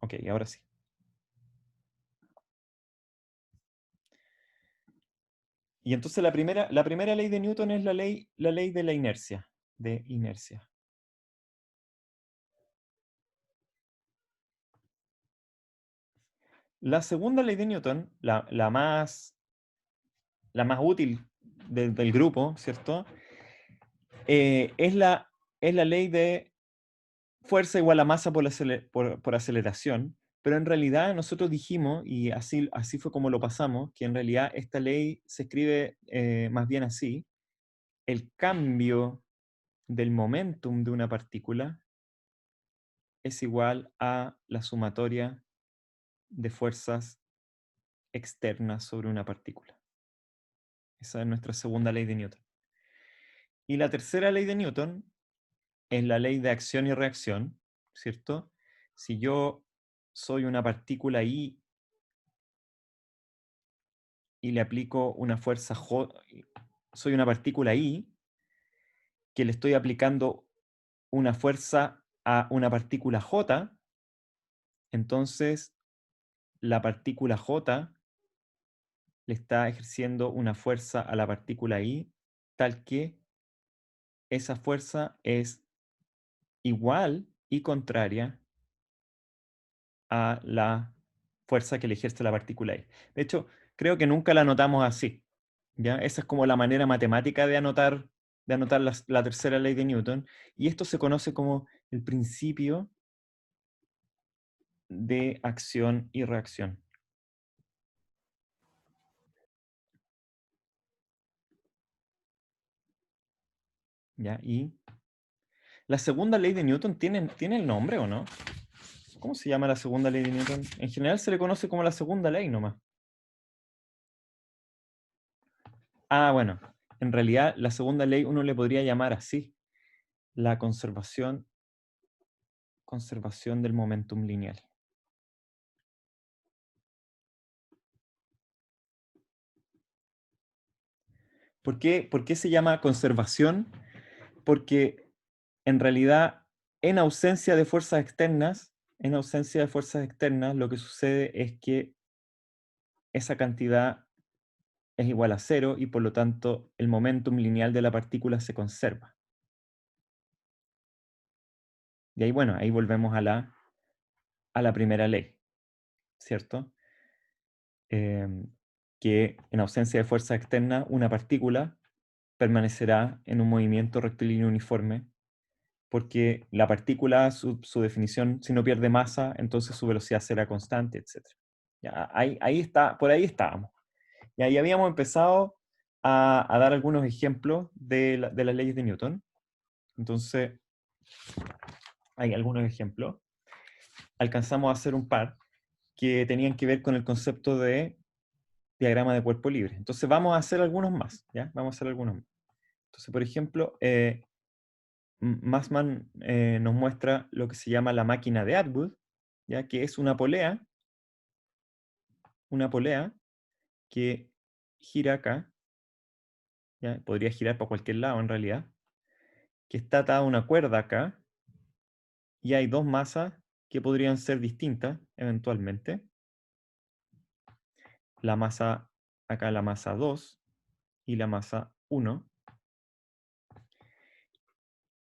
Ok, ahora sí. Y entonces la primera ley de Newton es la ley de la inercia. De inercia. La segunda ley de Newton, la más útil del grupo, ¿cierto? Es la ley de fuerza igual a masa por aceleración, pero en realidad nosotros dijimos, y así fue como lo pasamos, que en realidad esta ley se escribe más bien así: el cambio del momentum de una partícula es igual a la sumatoria de fuerzas externas sobre una partícula. Esa es nuestra segunda ley de Newton. Y la tercera ley de Newton es la ley de acción y reacción, ¿cierto? Si yo soy una partícula I y le aplico una fuerza J, soy una partícula I que le estoy aplicando una fuerza a una partícula J, entonces la partícula J le está ejerciendo una fuerza a la partícula I, tal que esa fuerza es igual y contraria a la fuerza que le ejerce la partícula I. De hecho, creo que nunca la anotamos así, ¿ya? Esa es como la manera matemática de anotar la tercera ley de Newton, y esto se conoce como el principio de acción y reacción. ¿Ya? Y la segunda ley de Newton tiene el nombre, ¿o no? ¿Cómo se llama la segunda ley de Newton? En general se le conoce como la segunda ley nomás. Ah, bueno, en realidad la segunda ley uno le podría llamar así: la conservación del momentum lineal. Por qué se llama conservación? Porque en realidad, en ausencia de fuerzas externas, lo que sucede es que esa cantidad es igual a cero y por lo tanto el momentum lineal de la partícula se conserva. Y ahí, bueno, ahí volvemos a la primera ley, ¿cierto? Que en ausencia de fuerza externa, una partícula permanecerá en un movimiento rectilíneo uniforme, porque la partícula, su definición, si no pierde masa, entonces su velocidad será constante, etc. Ya, ahí está, por ahí estábamos. Y ahí habíamos empezado a dar algunos ejemplos de las leyes de Newton. Entonces, hay algunos ejemplos. Alcanzamos a hacer un par que tenían que ver con el concepto de diagrama de cuerpo libre. Entonces vamos a hacer algunos más, ¿ya? Vamos a hacer algunos más. Entonces, por ejemplo, Massman nos muestra lo que se llama la máquina de Atwood, ¿ya? Que es una polea que gira acá, ¿ya? Podría girar para cualquier lado en realidad, que está atada a una cuerda acá, y hay dos masas que podrían ser distintas eventualmente. La masa, acá la masa 2 y la masa 1.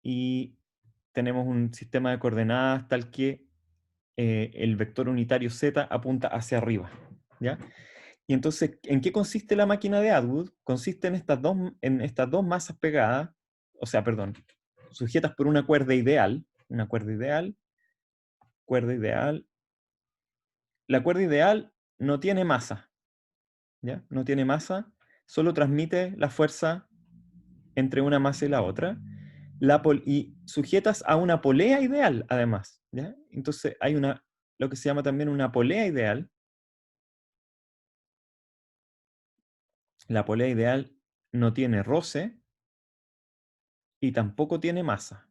Y tenemos un sistema de coordenadas tal que el vector unitario z apunta hacia arriba, ¿ya? Y entonces, ¿en qué consiste la máquina de Atwood? Consiste en estas dos masas pegadas, o sea, perdón, sujetas por una cuerda ideal. La cuerda ideal no tiene masa, ¿ya? No tiene masa, solo transmite la fuerza entre una masa y la otra, y sujetas a una polea ideal, además, ¿ya? Entonces hay lo que se llama también una polea ideal. La polea ideal no tiene roce y tampoco tiene masa.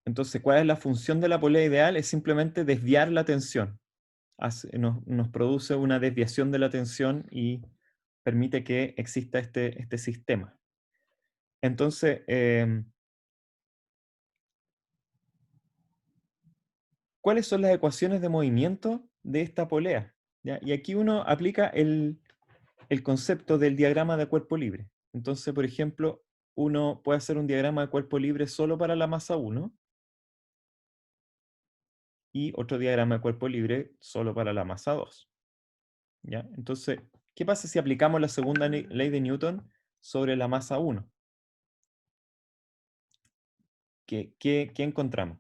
Entonces, ¿cuál es la función de la polea ideal? Es simplemente desviar la tensión. Nos produce una desviación de la tensión y permite que exista este sistema. Entonces, ¿cuáles son las ecuaciones de movimiento de esta polea? ¿Ya? Y aquí uno aplica el concepto del diagrama de cuerpo libre. Entonces, por ejemplo, uno puede hacer un diagrama de cuerpo libre solo para la masa 1 y otro diagrama de cuerpo libre solo para la masa 2. ¿Ya? Entonces, ¿qué pasa si aplicamos la segunda ley de Newton sobre la masa 1? ¿Qué encontramos?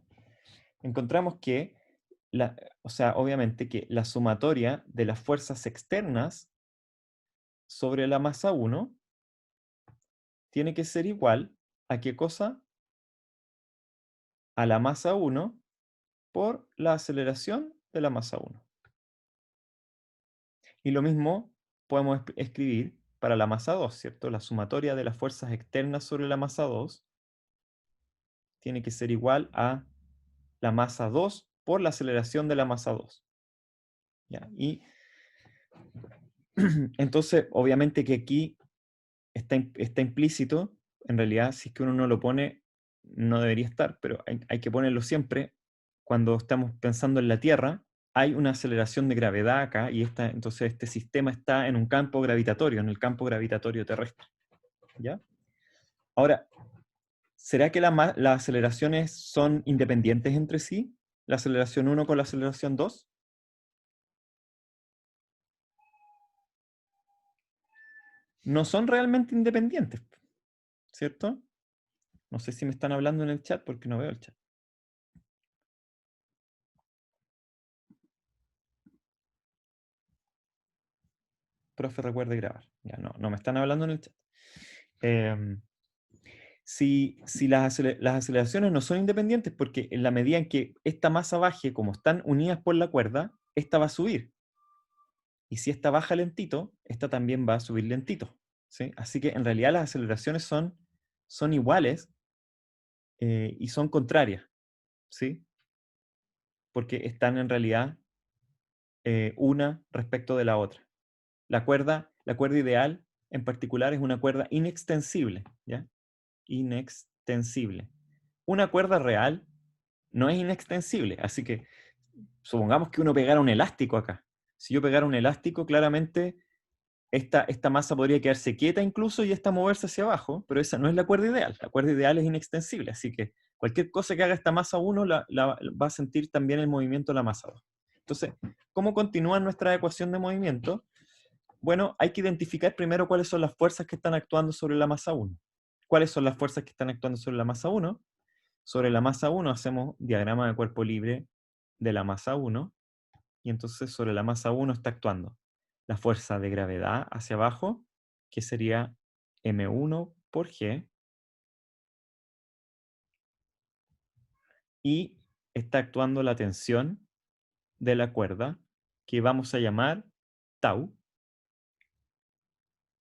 Encontramos que, o sea, obviamente que la sumatoria de las fuerzas externas sobre la masa 1 tiene que ser igual a ¿qué cosa? A la masa 1 por la aceleración de la masa 1. Y lo mismo podemos escribir para la masa 2, ¿cierto? La sumatoria de las fuerzas externas sobre la masa 2 tiene que ser igual a la masa 2 por la aceleración de la masa 2. ¿Ya? Y entonces, obviamente que aquí está implícito, en realidad, si es que uno no lo pone, no debería estar, pero hay que ponerlo siempre. Cuando estamos pensando en la Tierra, hay una aceleración de gravedad acá, y entonces este sistema está en un campo gravitatorio, en el campo gravitatorio terrestre. ¿Ya? Ahora, ¿será que las aceleraciones son independientes entre sí? ¿La aceleración 1 con la aceleración 2? No son realmente independientes, ¿cierto? No sé si me están hablando en el chat porque no veo el chat. Profe, recuerde grabar. Ya no me están hablando en el chat. Si las aceleraciones no son independientes, porque en la medida en que esta masa baje, como están unidas por la cuerda, esta va a subir. Y si esta baja lentito, esta también va a subir lentito. ¿Sí? Así que en realidad las aceleraciones son iguales y son contrarias. ¿Sí? Porque están en realidad una respecto de la otra. La cuerda ideal en particular es una cuerda inextensible, ¿ya? Inextensible. Una cuerda real no es inextensible, así que supongamos que uno pegara un elástico acá. Si yo pegara un elástico, claramente esta masa podría quedarse quieta incluso y esta moverse hacia abajo, pero esa no es la cuerda ideal. La cuerda ideal es inextensible, así que cualquier cosa que haga esta masa 1 va a sentir también el movimiento de la masa 2. Entonces, ¿cómo continúa nuestra ecuación de movimiento? Bueno, hay que identificar primero cuáles son las fuerzas que están actuando sobre la masa 1. ¿Cuáles son las fuerzas que están actuando sobre la masa 1? Sobre la masa 1 hacemos diagrama de cuerpo libre de la masa 1, y entonces sobre la masa 1 está actuando la fuerza de gravedad hacia abajo, que sería M1 por G, y está actuando la tensión de la cuerda, que vamos a llamar tau.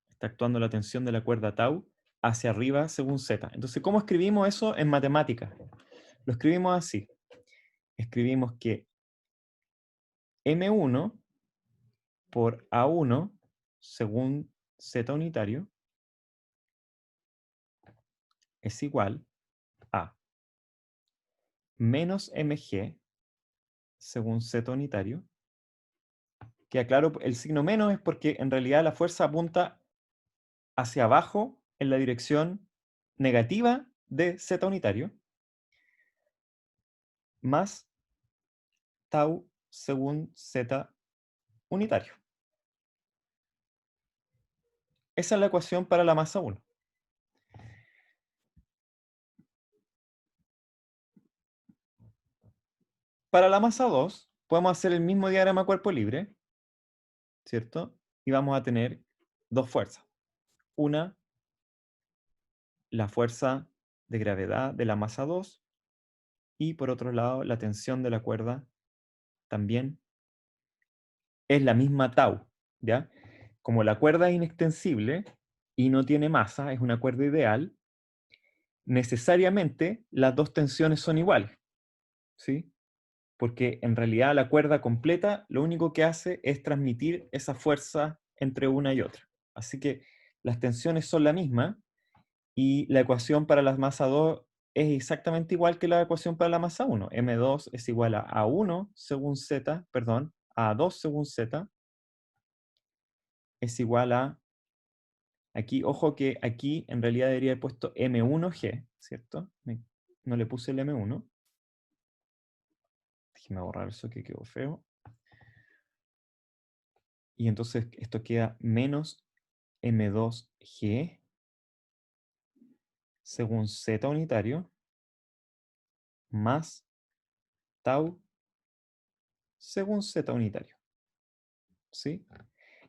Está actuando la tensión de la cuerda tau hacia arriba según Z. Entonces, ¿cómo escribimos eso en matemáticas? Lo escribimos así. Escribimos que M1 por A1 según Z unitario es igual a menos mg según Z unitario. Que aclaro, el signo menos es porque en realidad la fuerza apunta hacia abajo en la dirección negativa de Z unitario, más tau según Z unitario. Esa es la ecuación para la masa 1. Para la masa 2, podemos hacer el mismo diagrama cuerpo libre, ¿cierto? Y vamos a tener dos fuerzas. Una, la fuerza de gravedad de la masa 2, y por otro lado, la tensión de la cuerda también es la misma tau, ¿ya? Como la cuerda es inextensible y no tiene masa, es una cuerda ideal, necesariamente las dos tensiones son iguales, ¿sí? Porque en realidad la cuerda completa lo único que hace es transmitir esa fuerza entre una y otra. Así que las tensiones son la misma y la ecuación para la masa 2 es exactamente igual que la ecuación para la masa 1. M2 es igual a A1 según Z, perdón, a A2 según Z, es igual a, aquí, ojo que aquí en realidad debería haber puesto M1G, ¿cierto? No le puse el M1. Déjeme borrar eso que quedó feo. Y entonces esto queda menos M2G según Z unitario más tau según Z unitario. ¿Sí?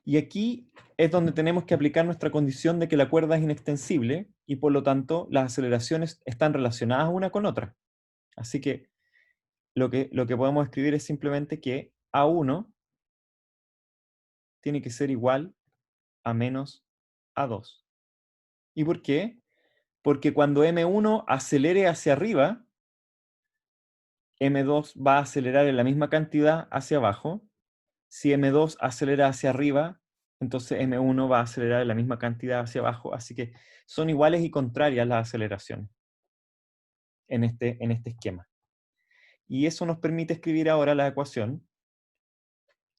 Y aquí es donde tenemos que aplicar nuestra condición de que la cuerda es inextensible y por lo tanto las aceleraciones están relacionadas una con otra. Así que lo que podemos escribir es simplemente que A1 tiene que ser igual a menos A2. ¿Y por qué? Porque cuando M1 acelere hacia arriba, M2 va a acelerar en la misma cantidad hacia abajo. Si M2 acelera hacia arriba, entonces M1 va a acelerar en la misma cantidad hacia abajo. Así que son iguales y contrarias las aceleraciones en este esquema. Y eso nos permite escribir ahora la ecuación.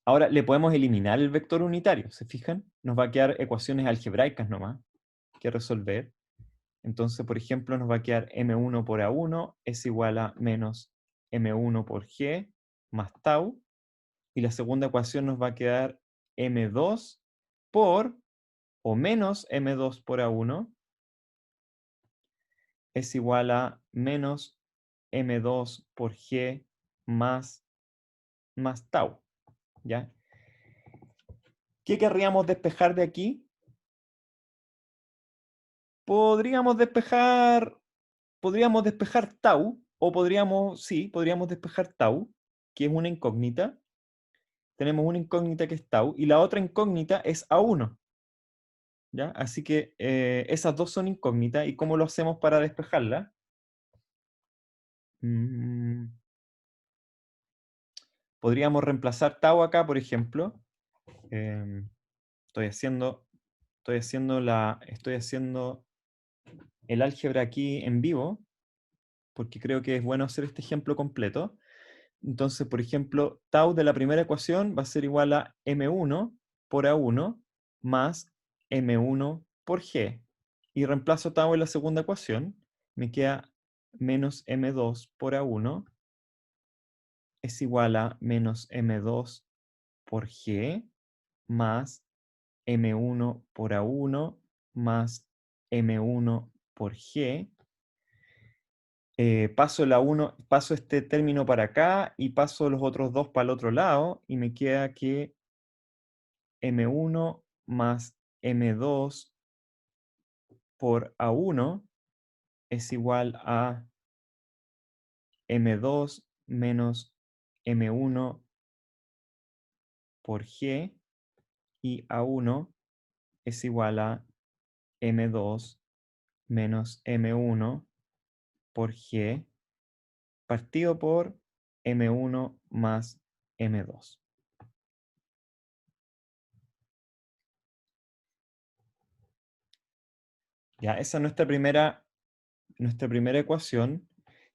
Ahora le podemos eliminar el vector unitario, ¿se fijan? Nos va a quedar ecuaciones algebraicas nomás que resolver. Entonces, por ejemplo, nos va a quedar M1 por A1 es igual a menos M1 por G más tau. Y la segunda ecuación nos va a quedar M2 por, o menos M2 por A1 es igual a menos M2 por G más tau. ¿Ya? ¿Qué querríamos despejar de aquí? Podríamos despejar tau, o podríamos despejar tau, que es una incógnita. Tenemos una incógnita que es tau, y la otra incógnita es A1. ¿Ya? Así que esas dos son incógnitas, ¿y cómo lo hacemos para despejarlas? Podríamos reemplazar tau acá, por ejemplo. Estoy haciendo el álgebra aquí en vivo, porque creo que es bueno hacer este ejemplo completo. Entonces, por ejemplo, tau de la primera ecuación va a ser igual a M1 por A1 más M1 por G. Y reemplazo tau en la segunda ecuación. Me queda menos M2 por A1 es igual a menos M2 por G más M1 por A1 más M1 por G. Paso este término para acá y paso los otros dos para el otro lado y me queda que M1 más M2 por A1 es igual a M2 menos M1 por G y A1 es igual a M2 menos M1 por G partido por M1 más M2. Ya, esa es nuestra primera ecuación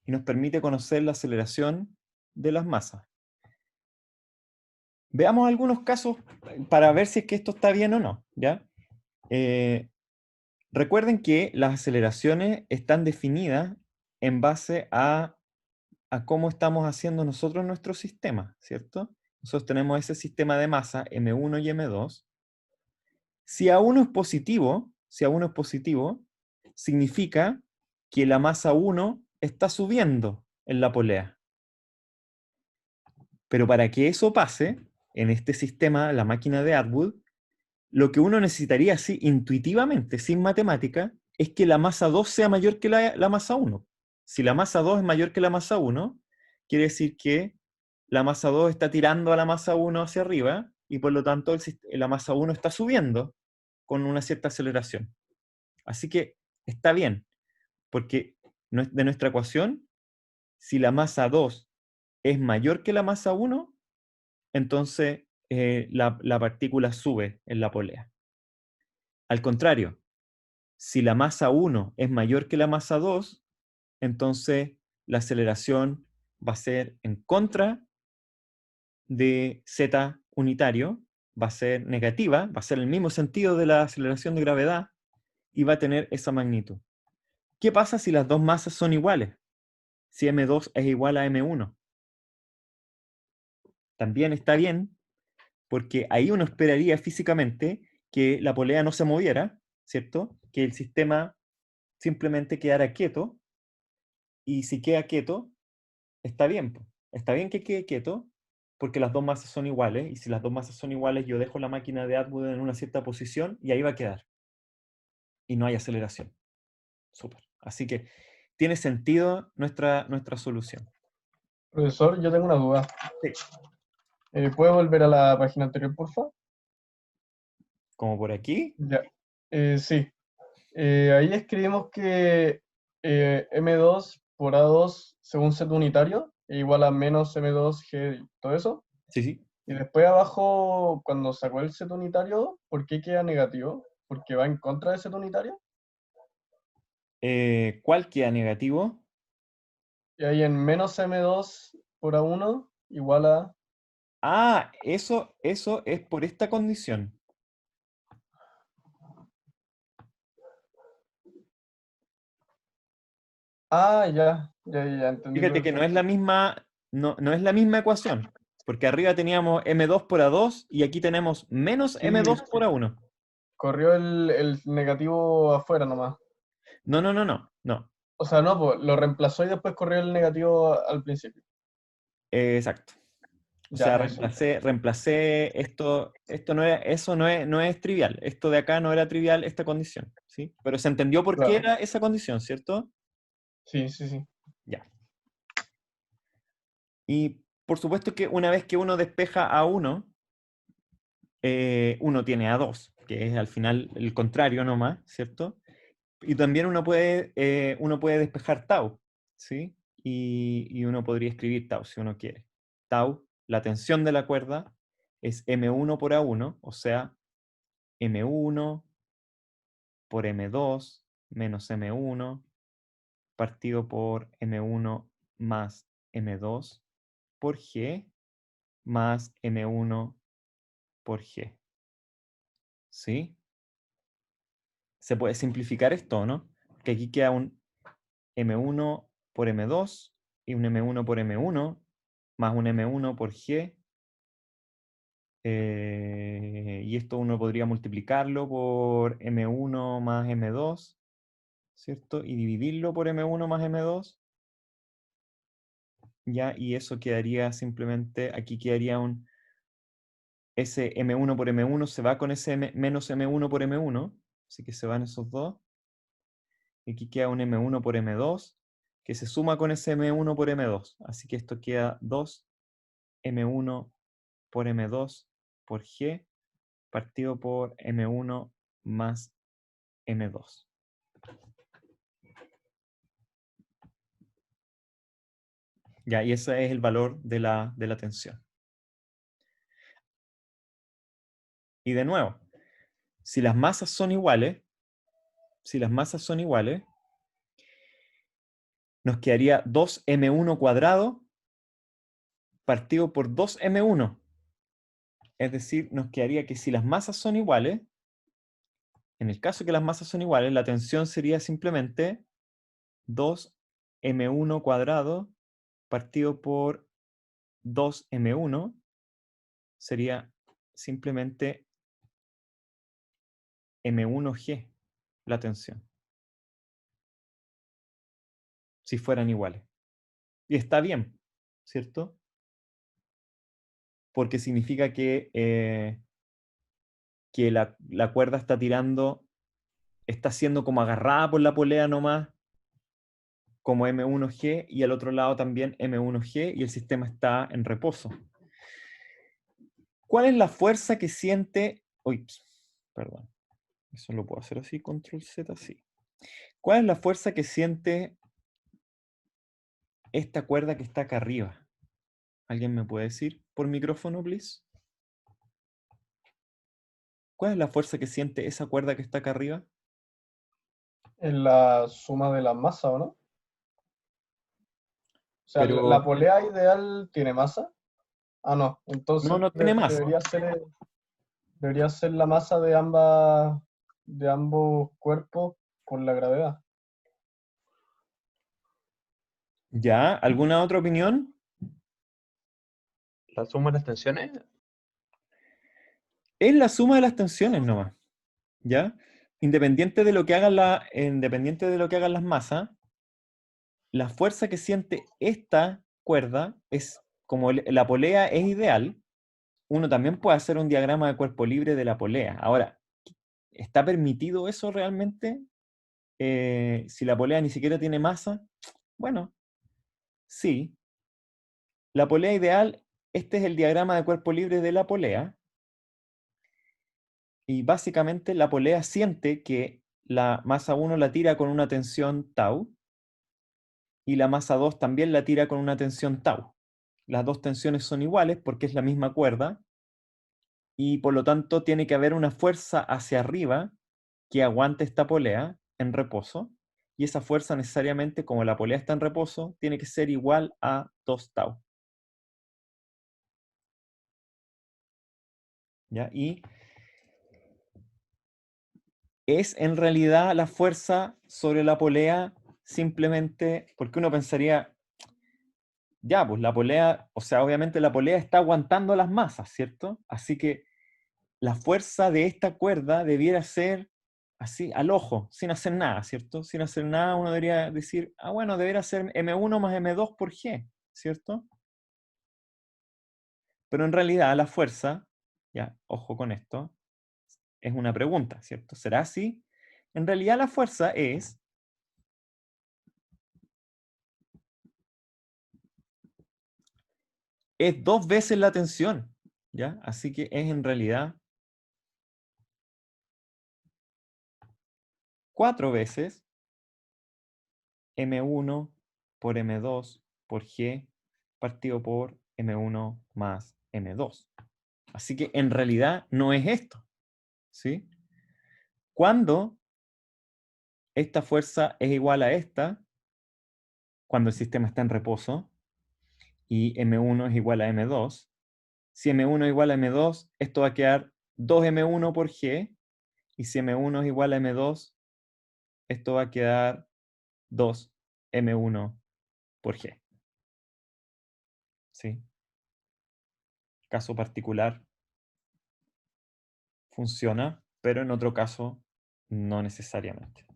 y nos permite conocer la aceleración de las masas. Veamos algunos casos para ver si es que esto está bien o no, ¿ya? Recuerden que las aceleraciones están definidas en base a cómo estamos haciendo nosotros nuestro sistema, ¿cierto? Nosotros tenemos ese sistema de masa M1 y M2. Si A1 es positivo, significa que la masa 1 está subiendo en la polea. Pero para que eso pase, en este sistema, la máquina de Atwood, lo que uno necesitaría así intuitivamente, sin matemática, es que la masa 2 sea mayor que la masa 1. Si la masa 2 es mayor que la masa 1, quiere decir que la masa 2 está tirando a la masa 1 hacia arriba y por lo tanto la masa 1 está subiendo con una cierta aceleración. Así que está bien, porque de nuestra ecuación, si la masa 2 es mayor que la masa 1, entonces la partícula sube en la polea. Al contrario, si la masa 1 es mayor que la masa 2, entonces la aceleración va a ser en contra de z unitario, va a ser negativa, va a ser el mismo sentido de la aceleración de gravedad y va a tener esa magnitud. ¿Qué pasa si las dos masas son iguales? Si m2 es igual a m1. También está bien, porque ahí uno esperaría físicamente que la polea no se moviera, ¿cierto? Que el sistema simplemente quedara quieto, y si queda quieto, está bien, po. Está bien que quede quieto, porque las dos masas son iguales, y si las dos masas son iguales, yo dejo la máquina de Atwood en una cierta posición, y ahí va a quedar. Y no hay aceleración. Súper. Así que tiene sentido nuestra solución. Profesor, yo tengo una duda. Sí. ¿Puede volver a la página anterior, por favor? Como por aquí. Ya. Sí. Ahí escribimos que M2 por A2 según Z unitario es igual a menos M2G, todo eso. Sí, sí. Y después abajo, cuando sacó el Z unitario, ¿por qué queda negativo? ¿Porque va en contra del Z unitario? ¿Cuál queda negativo? Y ahí en menos M2 por A1 igual a... Ah, eso es por esta condición. Ah, ya, entendí Fíjate que no es perfecto. la misma, no es la misma ecuación, porque arriba teníamos m2 por a2 y aquí tenemos menos Sí, m2 por a1. corrió el negativo afuera nomás. No, no, no, no, no. O sea, no, pues, lo reemplazó y después corrió el negativo al principio. Exacto. O Ya, sea, eso. reemplacé esto no es, eso no es trivial. Esto de acá no era trivial, esta condición, ¿sí? Pero se entendió por qué Claro. era esa condición, ¿cierto? Sí. Ya. Y por supuesto que una vez que uno despeja a 1, uno tiene a 2, que es al final el contrario nomás, ¿cierto? Y también uno puede despejar tau, ¿sí? Y uno podría escribir tau si uno quiere. Tau, la tensión de la cuerda, es M1 por A1, o sea, M1 por M2 menos M1 partido por M1 más M2 por G más M1 por G. ¿Sí? Se puede simplificar esto, ¿no? Que aquí queda un M1 por M2 y un M1 por M1 más un M1 por G. Y esto uno podría multiplicarlo por M1 más M2, ¿cierto? Y dividirlo por M1 más M2. Ya, y eso quedaría simplemente, aquí quedaría ese M1 por M1 se va con ese menos M1 por M1, así que se van esos dos. Y aquí queda un M1 por M2 que se suma con ese M1 por M2. Así que esto queda 2 M1 por M2 por G partido por M1 más M2. Ya, y ese es el valor de la tensión. Y de nuevo, si las masas son iguales, nos quedaría 2m1 cuadrado partido por 2m1. Es decir, nos quedaría que si las masas son iguales, en el caso que las masas son iguales, la tensión sería simplemente 2m1 cuadrado partido por 2m1, sería simplemente m1g la tensión, si fueran iguales. Y está bien, ¿cierto? Porque significa que la cuerda está tirando, está siendo como agarrada por la polea nomás, como M1G, y al otro lado también M1G, y el sistema está en reposo. ¿Cuál es la fuerza que siente? Uy, perdón, eso lo puedo hacer así, control Z, sí. ¿Cuál es la fuerza que siente esta cuerda que está acá arriba? ¿Alguien me puede decir por micrófono, please? ¿Cuál es la fuerza que siente esa cuerda que está acá arriba? Es la suma de la masa, ¿o no? O sea, pero la polea ideal tiene masa. Ah, no. no, Entonces no tiene masa. debería ser la masa de ambos cuerpos por la gravedad. ¿Ya? ¿Alguna otra opinión? La suma de las tensiones. Es la suma de las tensiones nomás, ¿ya? Independiente de lo que hagan las masas, la fuerza que siente esta cuerda es, como la polea es ideal, uno también puede hacer un diagrama de cuerpo libre de la polea. Ahora, ¿está permitido eso realmente? Si la polea ni siquiera tiene masa, bueno, sí. La polea ideal, este es el diagrama de cuerpo libre de la polea, y básicamente la polea siente que la masa 1 la tira con una tensión tau, y la masa 2 también la tira con una tensión tau. Las dos tensiones son iguales porque es la misma cuerda, y por lo tanto tiene que haber una fuerza hacia arriba que aguante esta polea en reposo, y esa fuerza necesariamente, como la polea está en reposo, tiene que ser igual a 2 tau. ¿Ya? Y es en realidad la fuerza sobre la polea simplemente porque uno pensaría, ya, pues la polea, o sea, obviamente la polea está aguantando las masas, ¿cierto? Así que la fuerza de esta cuerda debiera ser así, al ojo, sin hacer nada, ¿cierto? Sin hacer nada uno debería decir, ah, bueno, debería ser M1 más M2 por G, ¿cierto? Pero en realidad la fuerza, ya, ojo con esto, es una pregunta, ¿cierto? ¿Será así? En realidad la fuerza es dos veces la tensión, ¿ya? Así que es en realidad 4 veces M1 por M2 por G partido por M1 más M2. Así que en realidad no es esto, ¿sí? Cuando esta fuerza es igual a esta, cuando el sistema está en reposo, y M1 es igual a M2, si M1 es igual a M2, esto va a quedar 2M1 por G, y si M1 es igual a M2, esto va a quedar 2M1 por G. ¿Sí? Caso particular funciona, pero en otro caso no necesariamente.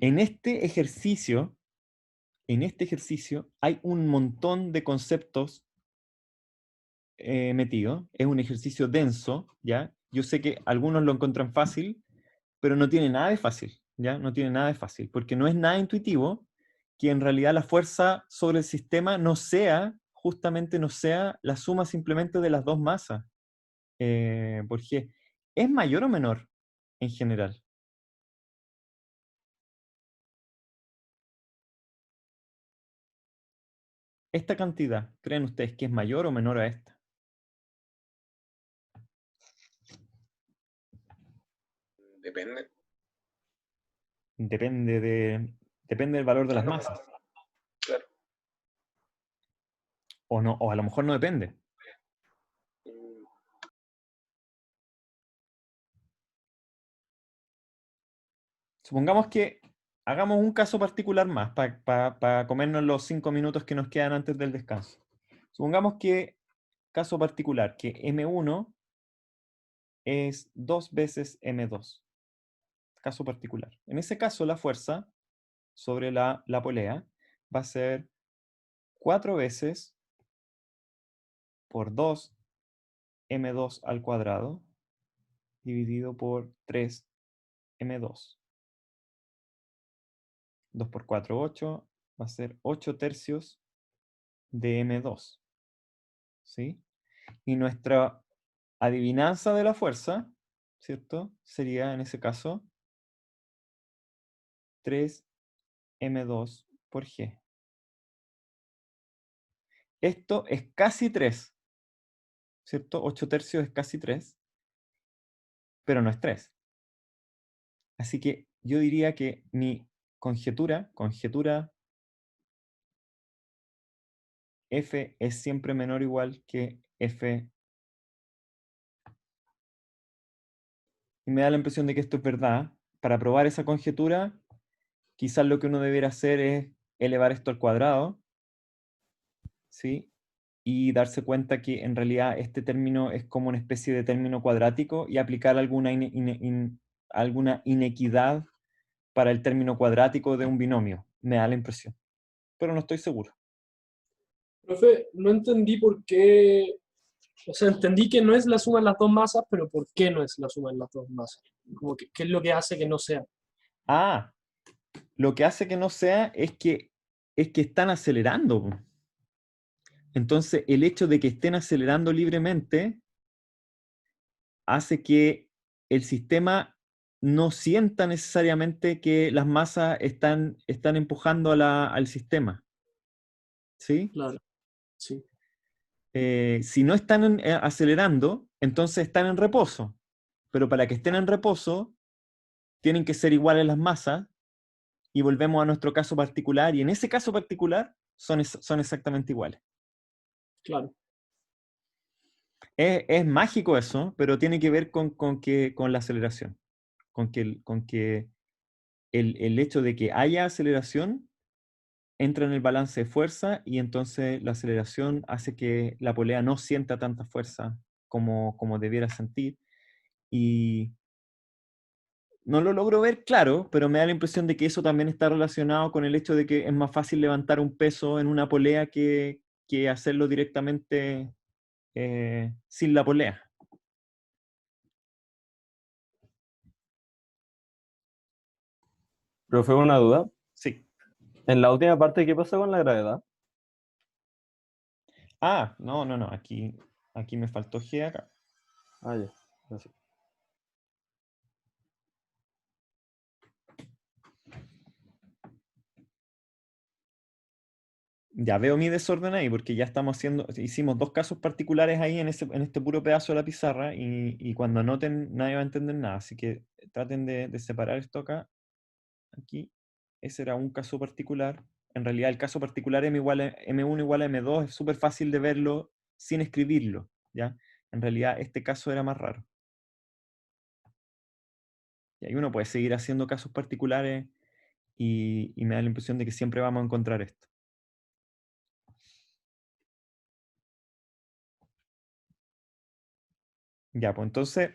En este ejercicio, hay un montón de conceptos metidos. Es un ejercicio denso, ¿ya? Yo sé que algunos lo encuentran fácil, pero no tiene nada de fácil, ¿ya? No tiene nada de fácil, porque no es nada intuitivo que en realidad la fuerza sobre el sistema justamente no sea la suma simplemente de las dos masas, porque es mayor o menor en general. Esta cantidad, ¿creen ustedes que es mayor o menor a esta? Depende. Depende depende del valor de las Claro, masas. claro. O no, o a lo mejor no depende. Mm, Supongamos que hagamos un caso particular más para comernos los 5 minutos que nos quedan antes del descanso. Supongamos que, caso particular, que M1 es 2 veces M2. Caso particular. En ese caso, la fuerza sobre la polea va a ser 4 veces por 2 M2 al cuadrado dividido por 3 M2. 2 por 4, 8. Va a ser 8 tercios de M2. ¿Sí? Y nuestra adivinanza de la fuerza, ¿cierto? Sería en ese caso 3M2 por G. Esto es casi 3, ¿cierto? 8 tercios es casi 3, pero no es 3. Así que yo diría que mi conjetura F es siempre menor o igual que F. Y me da la impresión de que esto es verdad. Para probar esa conjetura, quizás lo que uno debería hacer es elevar esto al cuadrado, ¿sí? Y darse cuenta que en realidad este término es como una especie de término cuadrático y aplicar alguna inequidad para el término cuadrático de un binomio. Me da la impresión, pero no estoy seguro. Profe, no entendí por qué, o sea, entendí que no es la suma de las dos masas, pero ¿por qué no es la suma de las dos masas? Como que, ¿qué es lo que hace que no sea? Ah, lo que hace que no sea es que están acelerando, po. Entonces, el hecho de que estén acelerando libremente hace que el sistema no sienta necesariamente que las masas están empujando al sistema. ¿Sí? Claro, sí, Si no están acelerando, entonces están en reposo. Pero para que estén en reposo, tienen que ser iguales las masas, y volvemos a nuestro caso particular, y en ese caso particular son exactamente iguales. claro. Es mágico eso, pero tiene que ver con la aceleración. Con que el hecho de que haya aceleración entra en el balance de fuerza, y entonces la aceleración hace que la polea no sienta tanta fuerza como debiera sentir. Y no lo logro ver claro, pero me da la impresión de que eso también está relacionado con el hecho de que es más fácil levantar un peso en una polea que hacerlo directamente sin la polea. Profe, una duda. Sí. En la última parte, ¿qué pasa con la gravedad? Ah, no. Aquí me faltó G acá. Ah, ya. Gracias. Ya veo mi desorden ahí, porque ya hicimos dos casos particulares ahí en este puro pedazo de la pizarra, y cuando anoten nadie va a entender nada, así que traten de separar esto acá, aquí. Ese era un caso particular. En realidad el caso particular M1 igual a M2 es súper fácil de verlo sin escribirlo, ¿ya? En realidad este caso era más raro. Y ahí uno puede seguir haciendo casos particulares, y me da la impresión de que siempre vamos a encontrar esto. Ya, pues entonces,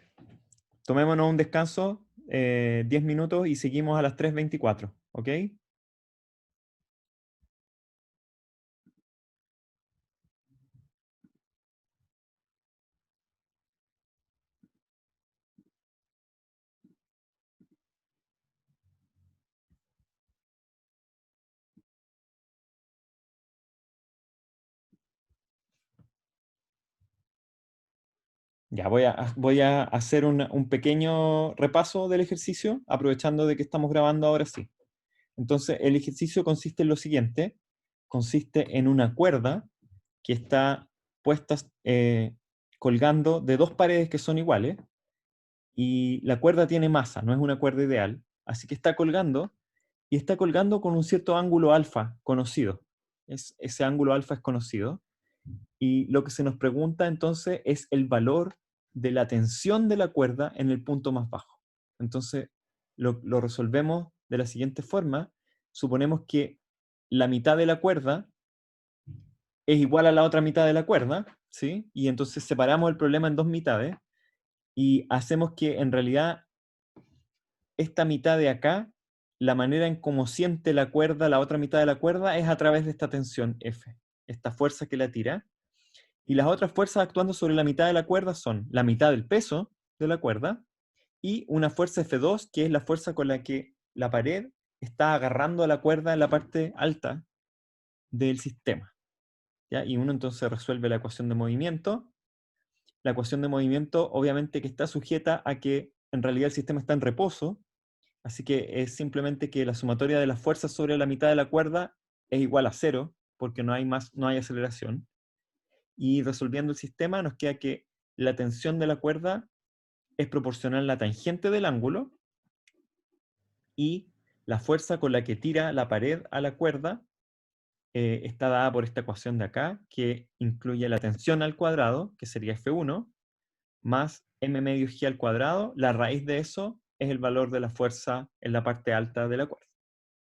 tomémonos un descanso, 10 minutos, y seguimos a las 3:24, ¿ok? Ya, voy a hacer un pequeño repaso del ejercicio, aprovechando de que estamos grabando ahora sí. Entonces, el ejercicio consiste en lo siguiente: consiste en una cuerda que está puesta, colgando de dos paredes que son iguales, y la cuerda tiene masa, no es una cuerda ideal, así que está colgando, y está colgando con un cierto ángulo alfa conocido. Ese ángulo alfa es conocido, y lo que se nos pregunta entonces es el valor de la tensión de la cuerda en el punto más bajo. Entonces, lo resolvemos de la siguiente forma. Suponemos que la mitad de la cuerda es igual a la otra mitad de la cuerda, ¿sí? Y entonces separamos el problema en dos mitades, y hacemos que en realidad esta mitad de acá, la manera en cómo siente la cuerda, la otra mitad de la cuerda, es a través de esta tensión F, esta fuerza que la tira. Y las otras fuerzas actuando sobre la mitad de la cuerda son la mitad del peso de la cuerda y una fuerza F2, que es la fuerza con la que la pared está agarrando a la cuerda en la parte alta del sistema, ¿ya? Y uno entonces resuelve la ecuación de movimiento. La ecuación de movimiento obviamente que está sujeta a que en realidad el sistema está en reposo, así que es simplemente que la sumatoria de las fuerzas sobre la mitad de la cuerda es igual a cero, porque no hay aceleración. Y resolviendo el sistema nos queda que la tensión de la cuerda es proporcional a la tangente del ángulo, y la fuerza con la que tira la pared a la cuerda está dada por esta ecuación de acá, que incluye la tensión al cuadrado, que sería F1, más m medios g al cuadrado. La raíz de eso es el valor de la fuerza en la parte alta de la cuerda.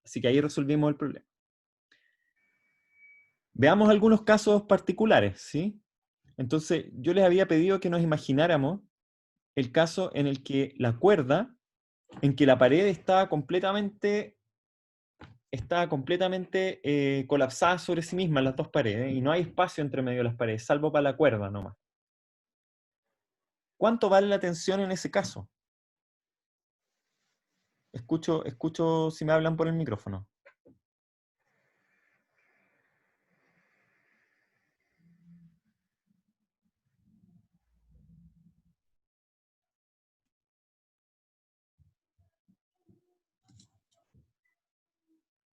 Así que ahí resolvimos el problema. Veamos algunos casos particulares, ¿sí? Entonces, yo les había pedido que nos imagináramos el caso en el que la cuerda, en que la pared estaba completamente colapsada sobre sí misma, las dos paredes, y no hay espacio entre medio de las paredes, salvo para la cuerda nomás. ¿Cuánto vale la tensión en ese caso? Escucho si me hablan por el micrófono.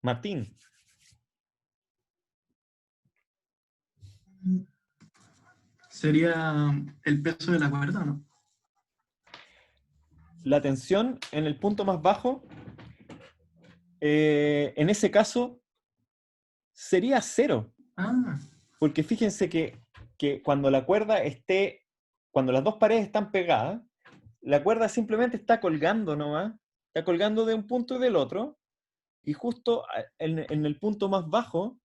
Martín, Sería el peso de la cuerda, ¿no? la tensión en el punto más bajo, en ese caso, sería cero. Ah, Porque fíjense que cuando la cuerda cuando las dos paredes están pegadas, la cuerda simplemente está colgando nomás, está colgando de un punto y del otro, y justo en el punto más bajo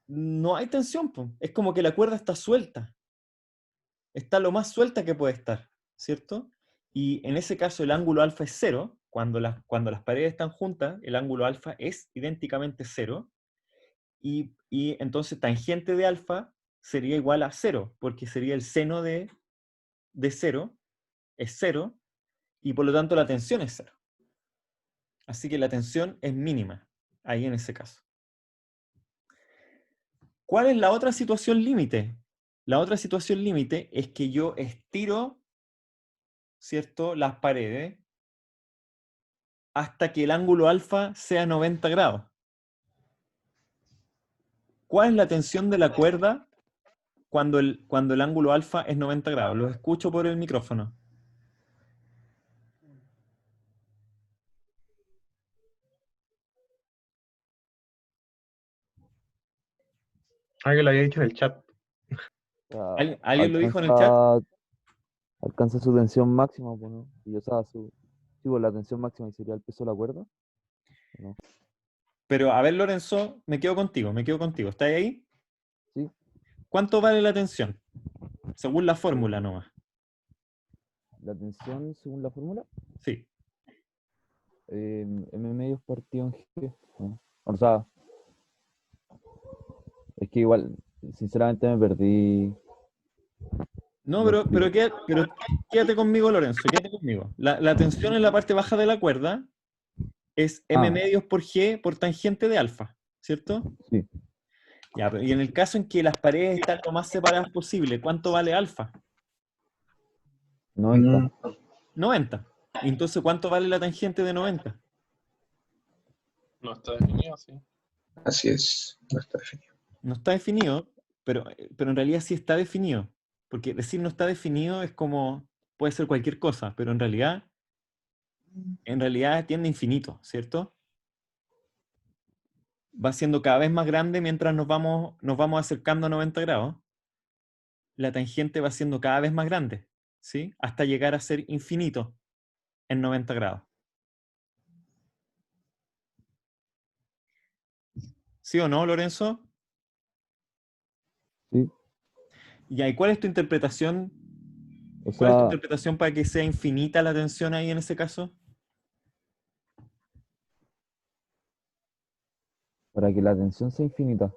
no hay tensión, po. Es como que la cuerda está suelta, está lo más suelta que puede estar, ¿cierto? Y en ese caso el ángulo alfa es cero, cuando las paredes están juntas, el ángulo alfa es idénticamente cero, y entonces tangente de alfa sería igual a cero, porque sería el seno de cero, es cero, y por lo tanto la tensión es cero. Así que la tensión es mínima, ahí en ese caso. ¿Cuál es la otra situación límite? La otra situación límite es que yo estiro, ¿cierto?, las paredes hasta que el ángulo alfa sea 90 grados. ¿Cuál es la tensión de la cuerda cuando el ángulo alfa es 90 grados? Lo escucho por el micrófono. Alguien lo había dicho en el chat. O sea, ¿Alguien lo dijo en el chat? alcanza su tensión máxima, pues, ¿no? Y o sea, sí, pues, la tensión máxima y sería el peso de la cuerda. ¿No? Pero a ver, Lorenzo, me quedo contigo. ¿Estás ahí? Sí, ¿Cuánto vale la tensión? Según la fórmula nomás. la tensión según la fórmula, Sí. m medios partido en g. ¿No? O sea, es que igual, sinceramente me perdí. No, Los pero quédate conmigo, Lorenzo, quédate conmigo. La tensión en la parte baja de la cuerda es m Ah, medios por g por tangente de alfa, ¿cierto? sí, Ya, y en el caso en que las paredes están lo más separadas posible, ¿cuánto vale alfa? 90. 90. ¿Y entonces cuánto vale la tangente de 90? No está definido, sí. Así es, no está definido. No está definido, pero en realidad sí está definido. Porque decir no está definido es como, puede ser cualquier cosa, pero en realidad tiende a infinito, ¿cierto? Va siendo cada vez más grande mientras nos vamos acercando a 90 grados. La tangente va siendo cada vez más grande, ¿sí? Hasta llegar a ser infinito en 90 grados. ¿Sí o no, Lorenzo? Sí. ¿Y cuál es tu interpretación? O ¿Cuál es tu sea, interpretación para que sea infinita la tensión ahí en ese caso? para que la tensión sea infinita.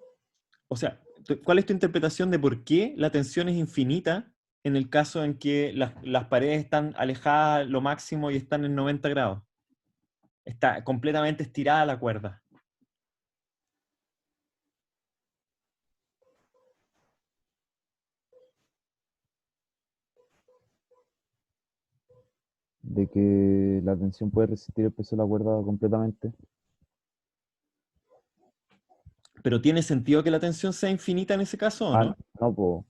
O sea, ¿cuál es tu interpretación de por qué la tensión es infinita en el caso en que las paredes están alejadas lo máximo y están en 90 grados? Está completamente estirada la cuerda. De que la tensión puede resistir el peso de la cuerda completamente. ¿Pero tiene sentido que la tensión sea infinita en ese caso o Ah, no? no, pues,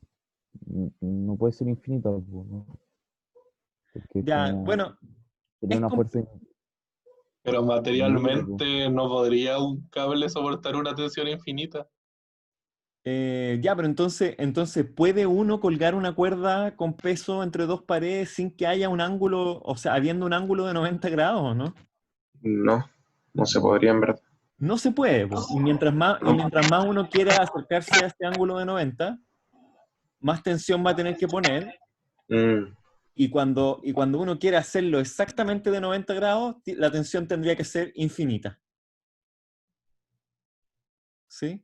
no puede ser infinita, po, ¿no? Porque es Ya, como, bueno, sería es, una com- fuerza, Pero Mira, po. materialmente no podría un cable soportar una tensión infinita. Ya, pero entonces, ¿puede uno colgar una cuerda con peso entre dos paredes sin que haya un ángulo, o sea, habiendo un ángulo de 90 grados, o no? No, no se podría en verdad. No se puede, po. Y No. mientras más uno quiera acercarse a este ángulo de 90, más tensión va a tener que poner, Mm, y cuando uno quiere hacerlo exactamente de 90 grados, la tensión tendría que ser infinita. ¿Sí?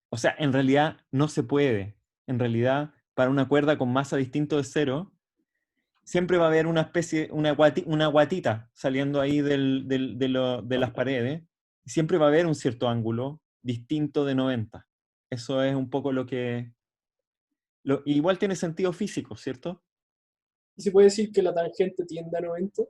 O sea, en realidad no se puede. En realidad, para una cuerda con masa distinto de cero, siempre va a haber una especie, una guatita saliendo ahí de las paredes. Y siempre va a haber un cierto ángulo distinto de 90. Eso es un poco lo que... igual tiene sentido físico, ¿cierto? ¿Y se puede decir que la tangente tiende a 90?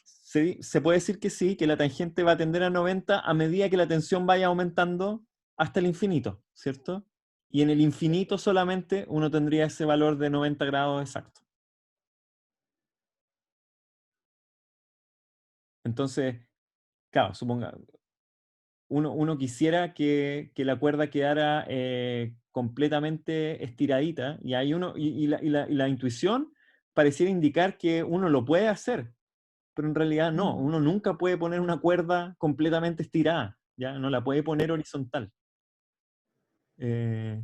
Se puede decir que sí, que la tangente va a tender a 90 a medida que la tensión vaya aumentando hasta el infinito, ¿cierto? Y en el infinito solamente uno tendría ese valor de 90 grados exacto. Entonces, claro, suponga, uno quisiera que la cuerda quedara completamente estiradita, y hay uno, y la intuición pareciera indicar que uno lo puede hacer, pero en realidad no, uno nunca puede poner una cuerda completamente estirada, ¿ya? No la puede poner horizontal. Eh,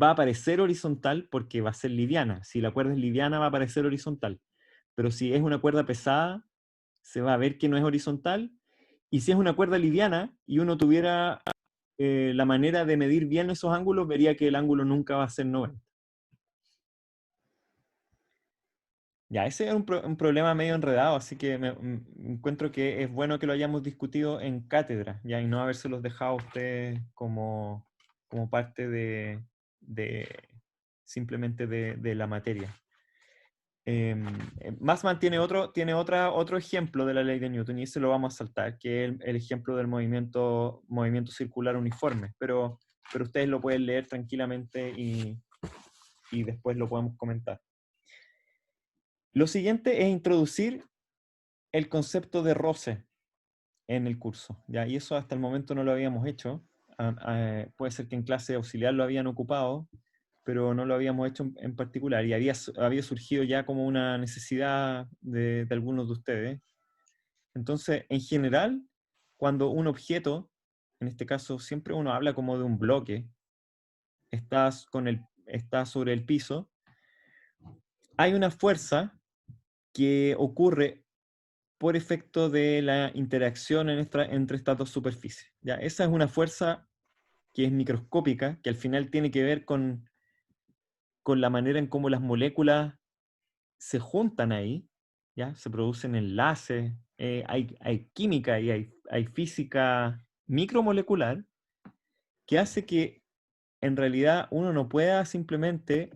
Va a parecer horizontal porque va a ser liviana. Si la cuerda es liviana va a parecer horizontal, pero si es una cuerda pesada, se va a ver que no es horizontal. Y si es una cuerda liviana y uno tuviera la manera de medir bien esos ángulos, vería que el ángulo nunca va a ser 90. Ya, ese es un problema medio enredado, así que encuentro que es bueno que lo hayamos discutido en cátedra, ya, y no habérselos dejado a ustedes como parte de simplemente de la materia. Maxman tiene otro ejemplo de la ley de Newton, y ese lo vamos a saltar, que es el ejemplo del movimiento circular uniforme, pero ustedes lo pueden leer tranquilamente y después lo podemos comentar. Lo siguiente es introducir el concepto de roce en el curso, ¿ya? Y eso hasta el momento no lo habíamos hecho. Puede ser que en clase auxiliar lo habían ocupado, pero no lo habíamos hecho en particular, y había surgido ya como una necesidad de algunos de ustedes. Entonces, en general, cuando un objeto, en este caso siempre uno habla como de un bloque, está sobre el piso, hay una fuerza que ocurre por efecto de la interacción entre estas dos superficies. ¿Ya? Esa es una fuerza que es microscópica, que al final tiene que ver con la manera en cómo las moléculas se juntan ahí, ¿ya? Se producen enlaces, hay química y hay física micromolecular que hace que en realidad uno no pueda simplemente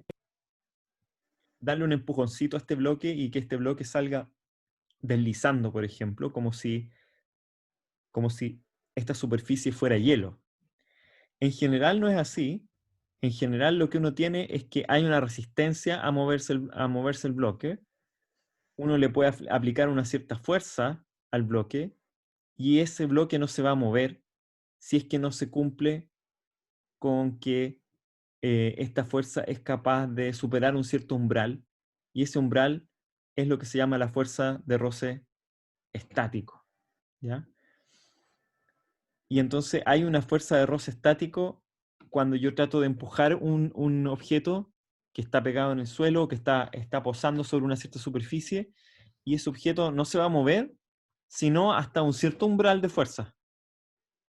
darle un empujoncito a este bloque y que este bloque salga deslizando, por ejemplo, como si esta superficie fuera hielo. En general no es así. En general lo que uno tiene es que hay una resistencia a moverse el bloque. Uno le puede aplicar una cierta fuerza al bloque y ese bloque no se va a mover si es que no se cumple con que esta fuerza es capaz de superar un cierto umbral, y ese umbral es lo que se llama la fuerza de roce estático, ¿ya? Y entonces hay una fuerza de roce estático cuando yo trato de empujar un objeto que está pegado en el suelo, que está posando sobre una cierta superficie, y ese objeto no se va a mover, sino hasta un cierto umbral de fuerza,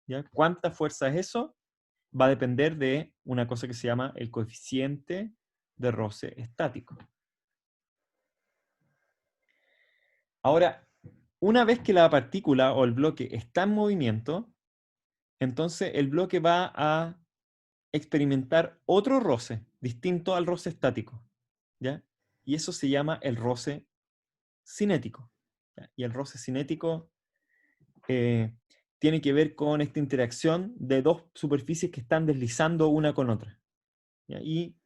¿ya? ¿Cuánta fuerza es eso? Va a depender de una cosa que se llama el coeficiente de roce estático. Ahora, una vez que la partícula o el bloque está en movimiento, entonces el bloque va a experimentar otro roce, distinto al roce estático, ¿ya? Y eso se llama el roce cinético, ¿ya? Y el roce cinético tiene que ver con esta interacción de dos superficies que están deslizando una con otra, ¿ya? Y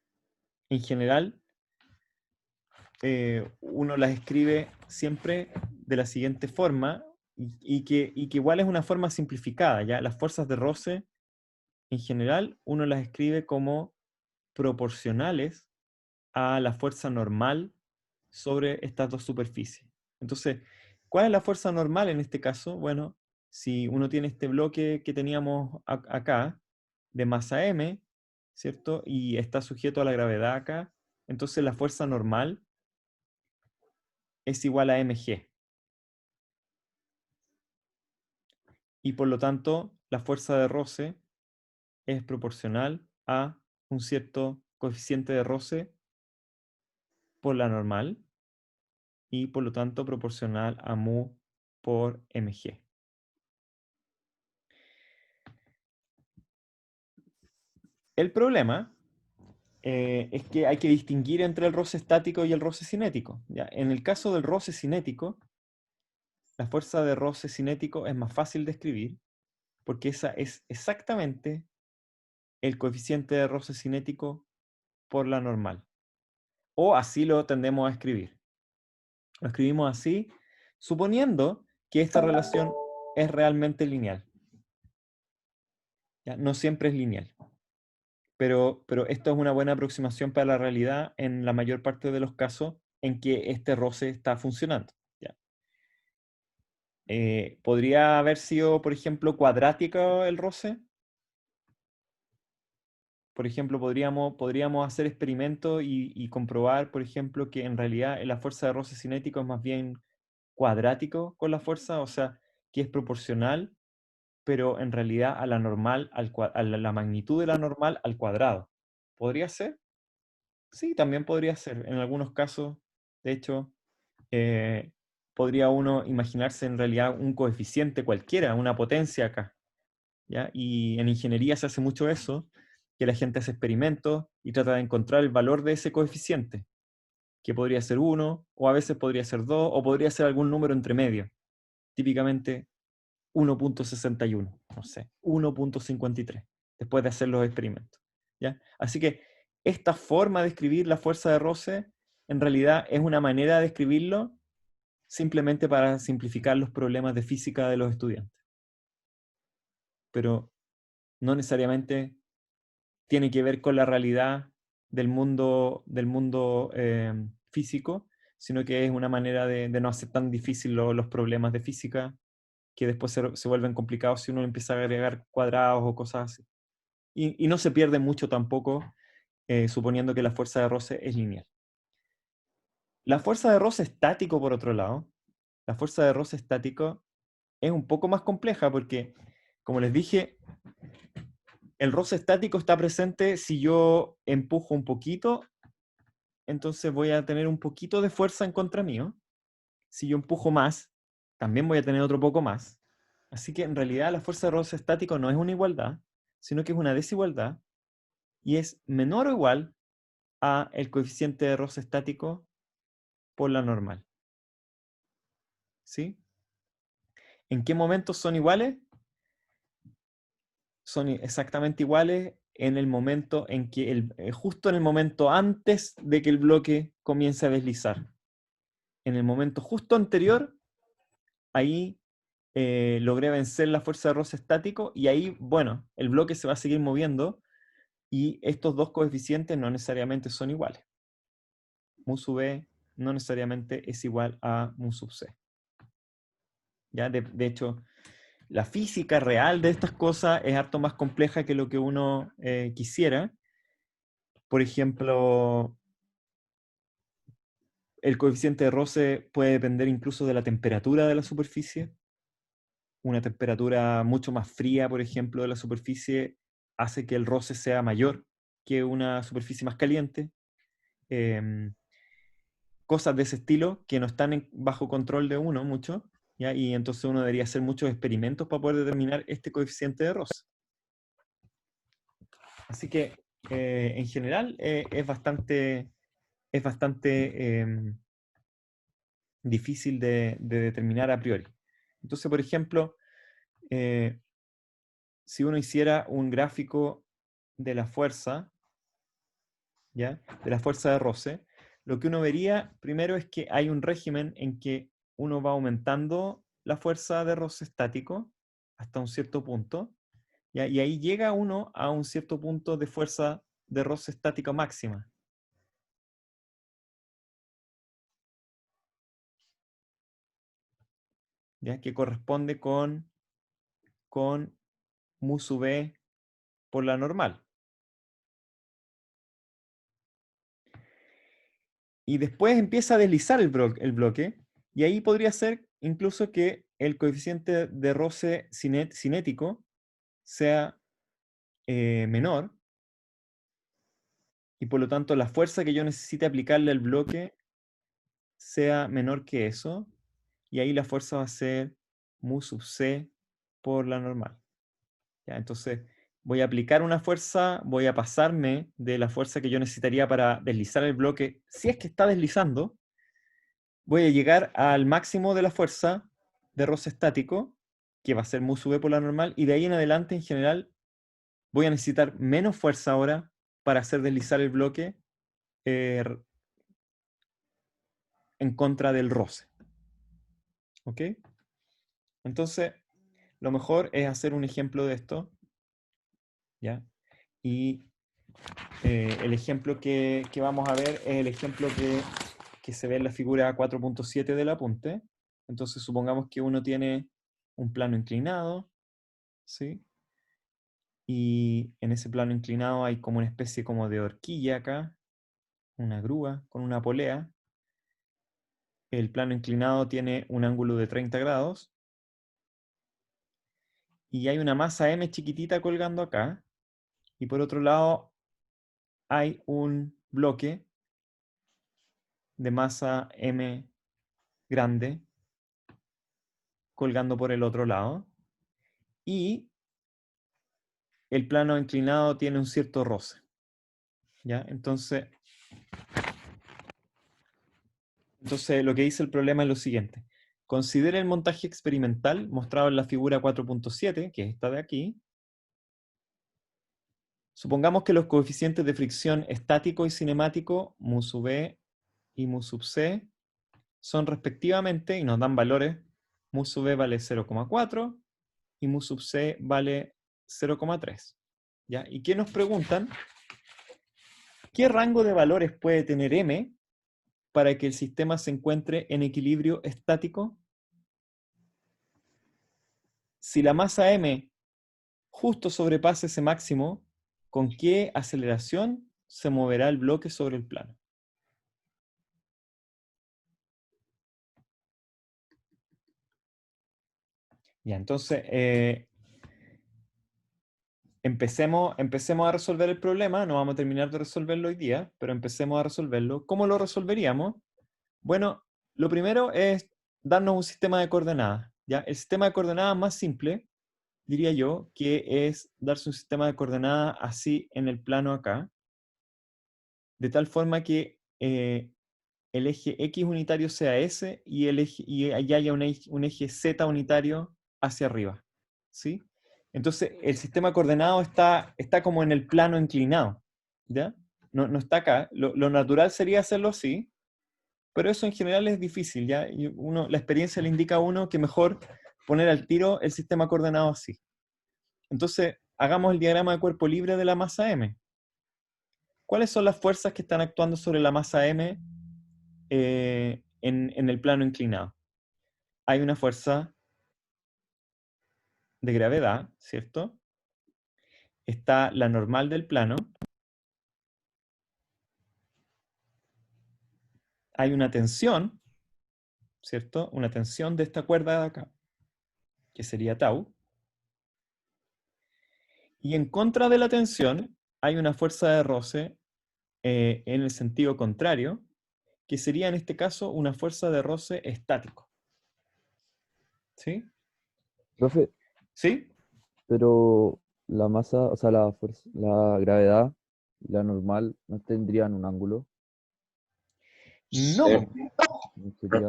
en general uno las escribe siempre de la siguiente forma, y que igual es una forma simplificada, ¿ya? Las fuerzas de roce, en general, uno las escribe como proporcionales a la fuerza normal sobre estas dos superficies. Entonces, ¿cuál es la fuerza normal en este caso? Bueno, si uno tiene este bloque que teníamos acá, de masa m, ¿cierto? Y está sujeto a la gravedad acá, entonces la fuerza normal es igual a mg. Y por lo tanto, la fuerza de roce es proporcional a un cierto coeficiente de roce por la normal, y por lo tanto proporcional a mu por mg. El problema es que hay que distinguir entre el roce estático y el roce cinético, ¿ya? En el caso del roce cinético, la fuerza de roce cinético es más fácil de escribir porque esa es exactamente el coeficiente de roce cinético por la normal. O así lo tendemos a escribir. Lo escribimos así, suponiendo que esta relación es realmente lineal. ¿Ya? No siempre es lineal. Pero esto es una buena aproximación para la realidad en la mayor parte de los casos en que este roce está funcionando. ¿Ya? ¿Podría haber sido, por ejemplo, cuadrático el roce? Por ejemplo, podríamos hacer experimentos y comprobar, por ejemplo, que en realidad la fuerza de roce cinético es más bien cuadrático con la fuerza, o sea, que es proporcional, pero en realidad a la normal, a la magnitud de la normal al cuadrado. ¿Podría ser? Sí, también podría ser. En algunos casos, de hecho, eh, podría uno imaginarse en realidad un coeficiente cualquiera, una potencia acá, ¿ya? Y en ingeniería se hace mucho eso, que la gente hace experimentos y trata de encontrar el valor de ese coeficiente, que podría ser 1, o a veces podría ser 2, o podría ser algún número entre medio. Típicamente 1.61, no sé, 1.53, después de hacer los experimentos, ¿ya? Así que esta forma de escribir la fuerza de roce, en realidad es una manera de escribirlo simplemente para simplificar los problemas de física de los estudiantes. Pero no necesariamente tiene que ver con la realidad del mundo físico, sino que es una manera de no hacer tan difícil los problemas de física, que después se vuelven complicados si uno empieza a agregar cuadrados o cosas así. Y no se pierde mucho tampoco, suponiendo que la fuerza de roce es lineal. La fuerza de roce estático, por otro lado, la fuerza de roce estático es un poco más compleja porque, como les dije, el roce estático está presente si yo empujo un poquito, entonces voy a tener un poquito de fuerza en contra mío. Si yo empujo más, también voy a tener otro poco más. Así que en realidad la fuerza de roce estático no es una igualdad, sino que es una desigualdad y es menor o igual a el coeficiente de roce estático por la normal. ¿Sí? ¿En qué momentos son iguales? Son exactamente iguales en el momento en que, justo en el momento antes de que el bloque comience a deslizar. En el momento justo anterior, ahí logré vencer la fuerza de roce estático y ahí, bueno, el bloque se va a seguir moviendo y estos dos coeficientes no necesariamente son iguales. Mu sub b no necesariamente es igual a mu sub c. ¿Ya? De hecho, la física real de estas cosas es harto más compleja que lo que uno quisiera. Por ejemplo, el coeficiente de roce puede depender incluso de la temperatura de la superficie. Una temperatura mucho más fría, por ejemplo, de la superficie hace que el roce sea mayor que una superficie más caliente. Cosas de ese estilo que no están bajo control de uno mucho, ¿ya? Y entonces uno debería hacer muchos experimentos para poder determinar este coeficiente de roce. Así que, en general, es bastante difícil de determinar a priori. Entonces, por ejemplo, si uno hiciera un gráfico de la fuerza, ¿ya? De la fuerza de roce, lo que uno vería primero es que hay un régimen en que uno va aumentando la fuerza de roce estático hasta un cierto punto, ¿ya? Y ahí llega uno a un cierto punto de fuerza de roce estática máxima. ¿Ya? Que corresponde con mu sub b por la normal. Y después empieza a deslizar el bloque, y ahí podría ser incluso que el coeficiente de roce cinético sea menor, y por lo tanto la fuerza que yo necesite aplicarle al bloque sea menor que eso, y ahí la fuerza va a ser mu sub c por la normal. ¿Ya? Entonces voy a aplicar una fuerza, voy a pasarme de la fuerza que yo necesitaría para deslizar el bloque, si es que está deslizando, voy a llegar al máximo de la fuerza de roce estático, que va a ser mu sub b por la normal, y de ahí en adelante, en general, voy a necesitar menos fuerza ahora para hacer deslizar el bloque eh, en contra del roce. ¿Ok? Entonces, lo mejor es hacer un ejemplo de esto, ¿ya? Y el ejemplo que vamos a ver es el ejemplo que se ve en la figura 4.7 del apunte. Entonces, supongamos que uno tiene un plano inclinado, ¿sí? Y en ese plano inclinado hay como una especie como de horquilla acá, una grúa con una polea. El plano inclinado tiene un ángulo de 30 grados. Y hay una masa M chiquitita colgando acá. Y por otro lado hay un bloque de masa M grande colgando por el otro lado. Y el plano inclinado tiene un cierto roce. ¿Ya? Entonces lo que dice el problema es lo siguiente. Considere el montaje experimental mostrado en la figura 4.7, que es esta de aquí. Supongamos que los coeficientes de fricción estático y cinemático, mu sub b y mu sub c, son respectivamente, y nos dan valores, mu sub b vale 0,4 y mu sub c vale 0,3. ¿Ya? ¿Y qué nos preguntan? ¿Qué rango de valores puede tener m para que el sistema se encuentre en equilibrio estático? Si la masa m justo sobrepasa ese máximo, ¿con qué aceleración se moverá el bloque sobre el plano? Ya, entonces, empecemos a resolver el problema. No vamos a terminar de resolverlo hoy día, pero empecemos a resolverlo. ¿Cómo lo resolveríamos? Bueno, lo primero es darnos un sistema de coordenadas. ¿Ya? El sistema de coordenadas más simple, diría yo, que es darse un sistema de coordenadas así en el plano acá, de tal forma que el eje X unitario sea S y ahí haya un eje Z unitario hacia arriba. ¿Sí? Entonces, el sistema coordenado está como en el plano inclinado. ¿Ya? No está acá. Lo natural sería hacerlo así, pero eso en general es difícil. ¿Ya? Y la experiencia le indica a uno que mejor poner al tiro el sistema coordenado así. Entonces, hagamos el diagrama de cuerpo libre de la masa M. ¿Cuáles son las fuerzas que están actuando sobre la masa M en el plano inclinado? Hay una fuerza de gravedad, ¿cierto? Está la normal del plano. Hay una tensión, ¿cierto? Una tensión de esta cuerda de acá, que sería tau. Y en contra de la tensión hay una fuerza de roce en el sentido contrario, que sería en este caso una fuerza de roce estático. ¿Sí? Profe, ¿Sí? pero la masa, o sea, la fuerza, la gravedad y la normal no tendrían un ángulo. No, po. No sería.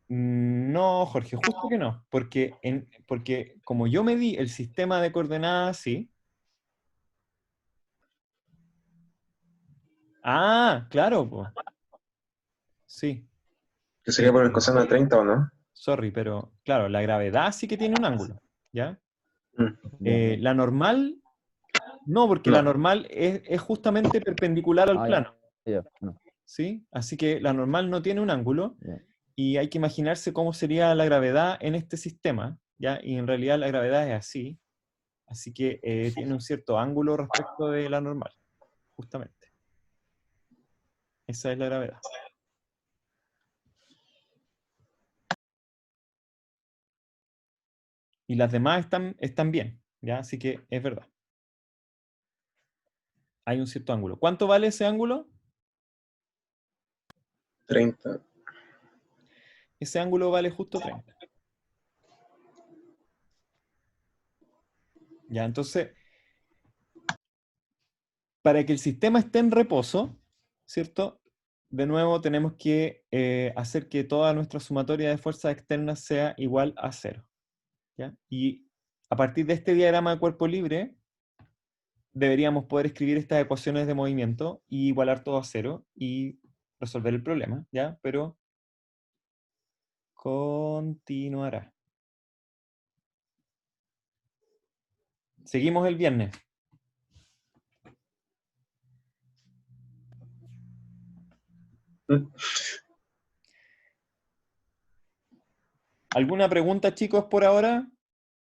No, Jorge, justo que no, porque como yo medí el sistema de coordenadas así. Ah, claro, pues. Sí. Que sería por el coseno de 30, ¿o no? Sorry, pero claro, la gravedad sí que tiene un ángulo, ¿ya? Mm. La normal, no, porque No. la normal es justamente perpendicular al Ah, ya. plano, Ya, no, ¿sí? Así que la normal no tiene un ángulo, ya. y hay que imaginarse cómo sería la gravedad en este sistema, ¿ya? Y en realidad la gravedad es así que tiene un cierto ángulo respecto de la normal, justamente. Esa es la gravedad. Y las demás están bien, ¿ya? Así que es verdad. Hay un cierto ángulo. ¿Cuánto vale ese ángulo? 30. Ese ángulo vale justo 30. Ya, entonces, para que el sistema esté en reposo, ¿cierto? De nuevo tenemos que hacer que toda nuestra sumatoria de fuerzas externas sea igual a 0. ¿Ya? Y a partir de este diagrama de cuerpo libre, deberíamos poder escribir estas ecuaciones de movimiento y igualar todo a 0 y resolver el problema, ¿ya? Pero continuará. Seguimos el viernes. Mm. ¿Alguna pregunta, chicos, por ahora?